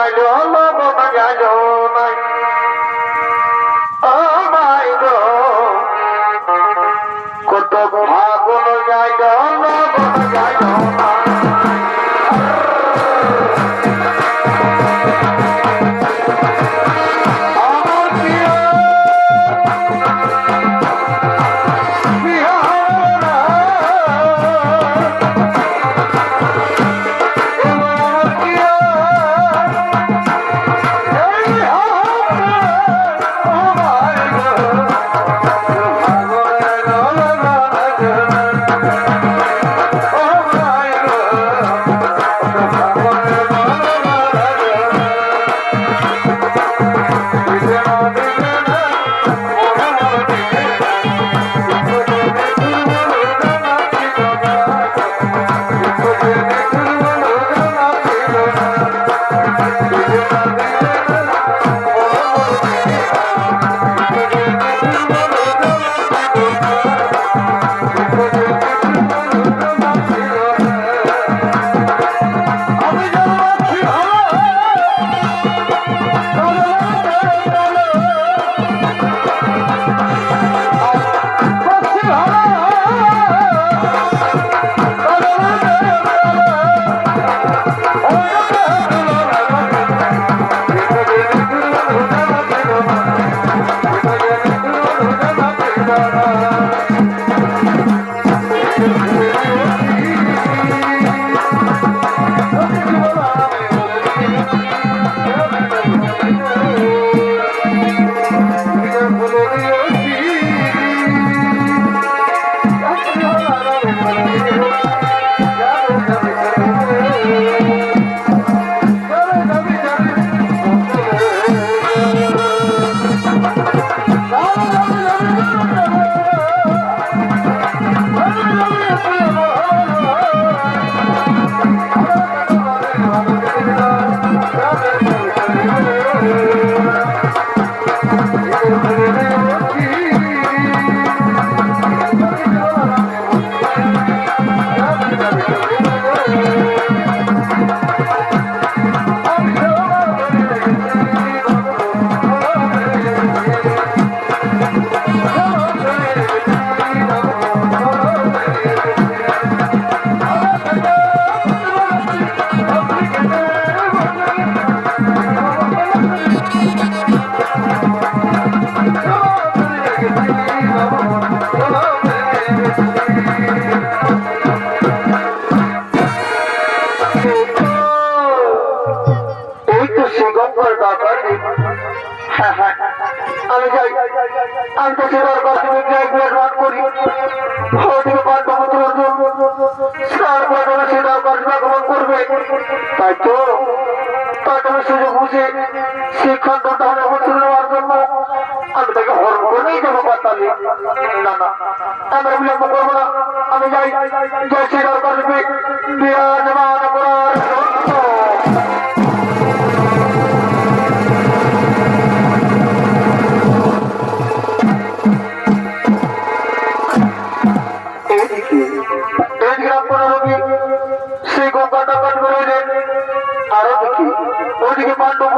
যাইল লবণ যাইল নাই ও মাই গো কত ফাগুন যাইল লবণ যাইল নাই আমি যাই আমি তো সেবার কাছে গ্রাস করি সেটাও কাজ আগমন করবে তাই তো তাকে আমি সুযোগ বুঝে শিক্ষান্তটা অবসর নেওয়ার জন্য আমি তাকে হরণ করেই যাবো পাতালি না না আমরা বিলম্ব করবো না আমি যাই জয় সেটাও কাজবে বিরাজমান করার জন্য সেই গঙ্গাটা কাট বেরোলেন আরো দেখি ওইদিকে পাণ্ডব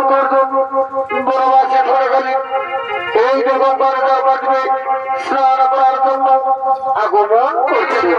বড় বাসে ধরে গেলেন এই যে গঙ্গার কাটবে স্নান করার জন্য আগমন করছে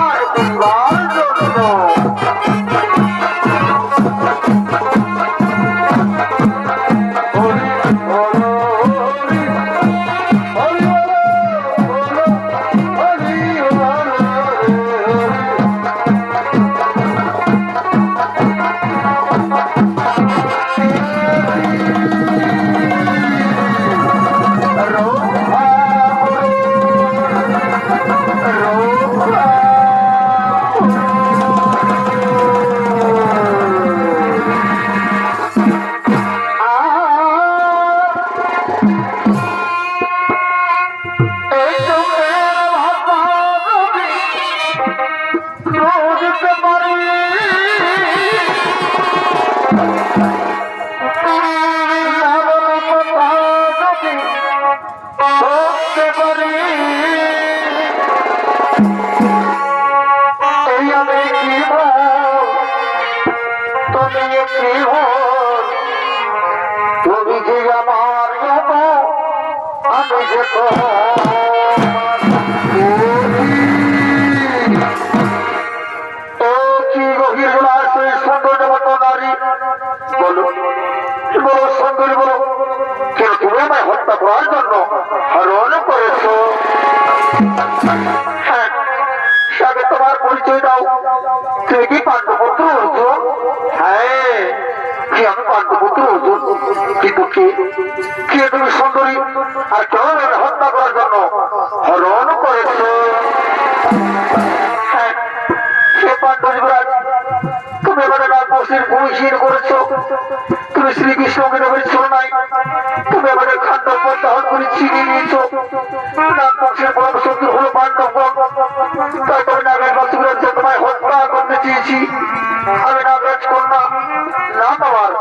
আর তোমার জন্য তুমি যে আমার আমি যে কি গভীর সেই সৌন্দর্য মতো নারী বলো বলো সুন্দরী বলো কেন তুমি আমায় হত্যা করার জন্য হরণ করেছ? হ্যাঁ সাথে তোমার পরিচয় দাও। তুমি কি পাণ্ডবপুত্র অর্জুন? হ্যাঁ কি আমি পাণ্ডবপুত্র অর্জুন। কিন্তু কে তুমি সুন্দরী আর কেন আমাকে হত্যা করার জন্য হরণ করেছ? হ্যাঁ সে পাণ্ডব যুবরাজ তুমি আমাদের রাজবংশের ভূমিহীন করেছ। তুমি শ্রীকৃষ্ণকে ধরেছ নাই, তুমি আমাদের খান্ডব দহন করে ছিনিয়ে নিয়েছ। রাজবংশের বড় শত্রু হলো পাণ্ডবগণ, তাই তুমি নাগরাজ বাসুরাজ তোমায় হত্যা করতে চেয়েছি। আমি নাগরাজ কন্যা নাম আমার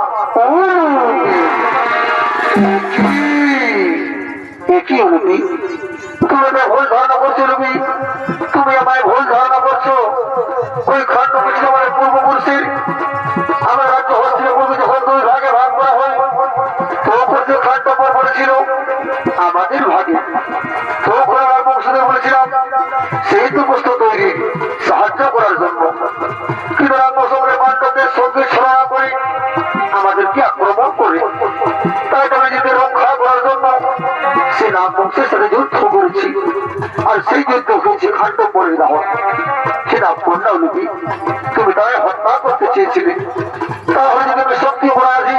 একই রবি। তুমি আমায় ভুল ধারণা করছো রবি, তুমি আমায় ভুল ধারণা করছো। ওই খণ্ড ছিল আমাদের পূর্বপুরুষের। আমার রাজ্য হস্তিনাপুরকে যখন দুই ভাগে ভাগ করা হয় তখন যে খণ্ড পড়েছিল আমাদের ভাগে। তখন আমার বংশধর বলেছিলাম সেই তো বস্তু তৈরি সাহায্য করার জন্য। কিন্তু রামবংশের পাণ্ডবদের সঙ্গে ছড়া করে আমাদেরকে আক্রমণ করে, তাই আমি নিজেদের রক্ষা করার জন্য সে রামবংশের সাথে যুদ্ধ করেছি। আর সেই যুদ্ধ হয়েছে খাণ্ডবপুরের দাহন। সে রামকন্যা লিপি তুমি তাই হত্যা করতে চেয়েছিলে। তাহলে যদি আমি সত্যি অপরাধী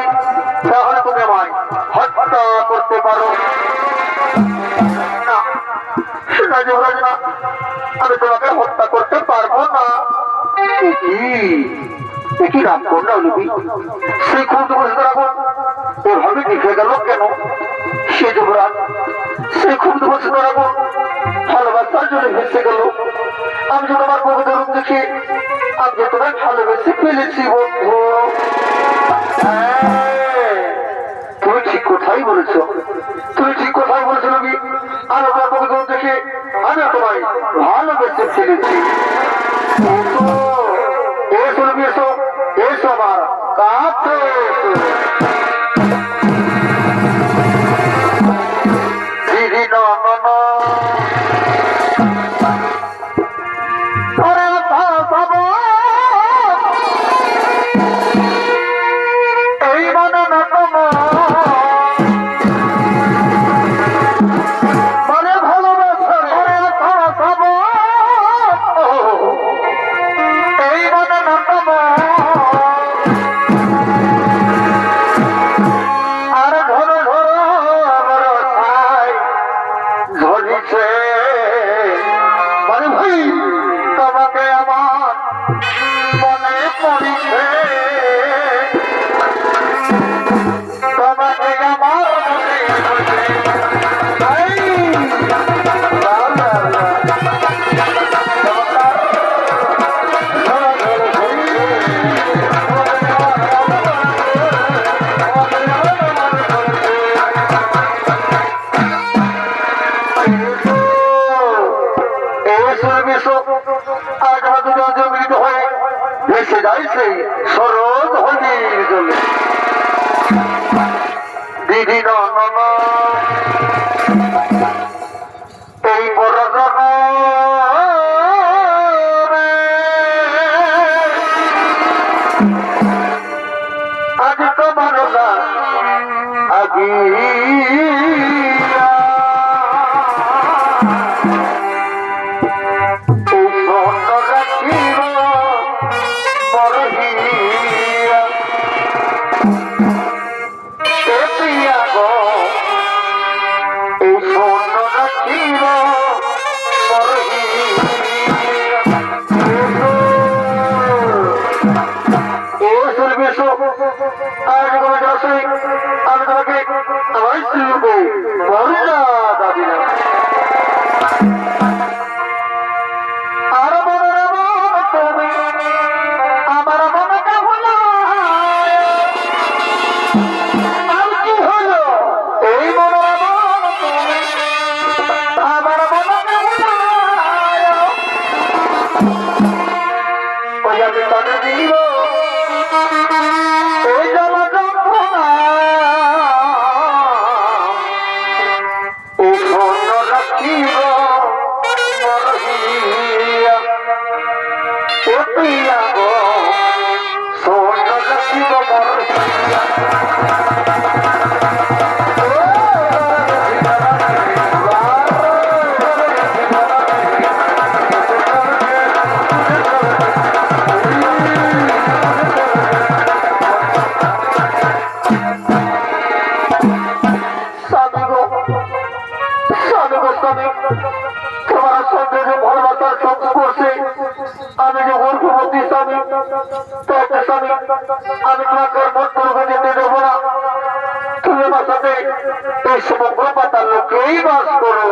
তাহলে তুমি আমায় হত্যা করতে পারো না। যুবরাজ না, আমি তোমাকে হত্যা করতে পারবো না। একই রামকন্যা লিপি সেই খুব এভাবে লিখে গেল কেন? সে যুবরাজ সেই খুব ভালোবাসার জন্য ভেসে গেল। আমি যে তোমার প্রভু রূপ দেখে আমি যে তোমায় ভালোবেসে ফেলেছি বন্ধু। তুমি ঠিক কোথায় বলেছ, তুমি ঠিক কোথায় বলেছো রবি। আমি তোমার প্রভু রূপ দেখে আমি তোমায় ভালোবেসে ফেলেছি। এসো রবি এসো, এসো আমার কাছে দিদি না সরোজ হলির জলে দিদি এই বড় তাদের দিব এই জ্বালা যন্ত্রণা এই ধন্য রাখিব মরহিয়া ও প্রিয়া গো ধন্য রাখিব মরহিয়া তোমার সঙ্গে যে ভালোবাসার সংস্পর্শে আমি যে গর্ভবতী স্বামী তোমাকে স্বামী আমি তোমাকে মন করবে যেতে দেবো না তুমি আমার সাথে এই সমগ্র পাতার লোকেই বাস করো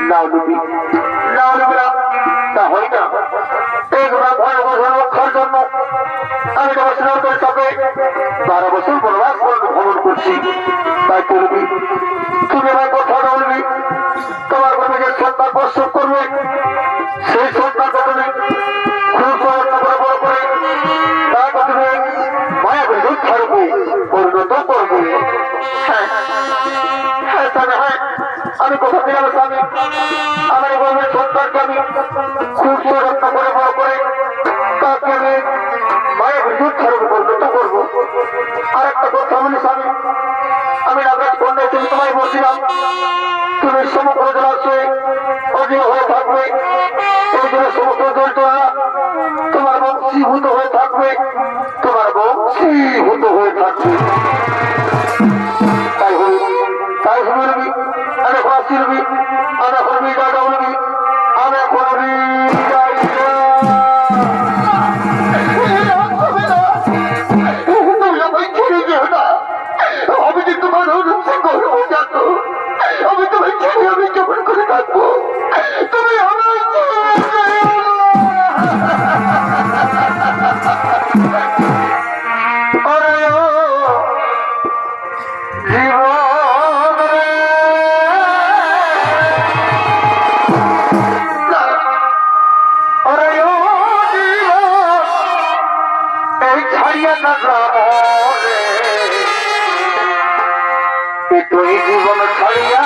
নাও লুবি নাও লুবি না তা হয় না এই ব্রাহ্মণের রক্ষার জন্য আমি তোমার শ্রীনগরের সাথে 12 বছর বনবাস ভ্রমণ করছি তাই করবি তুমি আমার কথা বলবি তোমার গর্ভে যে সন্তান প্রসব করবে সেই সন্তানকে তুমি খুব বড় করে তাকে তুমি মায়াবী রক্ষা রূপে পরিণত করবে হ্যাঁ হ্যাঁ স্বামী হ্যাঁ আমি কথা দিলাম স্বামী আমার গর্ভের সন্তানকে আমি খুব রক্ষা করে বড় করে তাকে আমি মায়াবী রক্ষা রূপে পরিণত করবো আর একটা কথা বলি স্বামী আমি নাগরাজ কন্যায় তুমি তোমায় বলছিলাম তুমি সমগ্র জলাশয়ে অজীব হয়ে থাকবে এই জন্য সমস্ত জলচরা তোমার বংশীভূত হয়ে থাকবে তোমার বংশীভূত হয়ে থাকবে তাই হবি তাই শুনবি আমি এখন আসছি আমি এখন বিদায়টা বলবি আমি এখন আমি যে তোমার গর্ব জাত আমি তোমার ছেড়ে আমি কেমন করে থাকবো তুমি আমার এই ছাড়িয়া না তুই জীবন ছাড়িয়া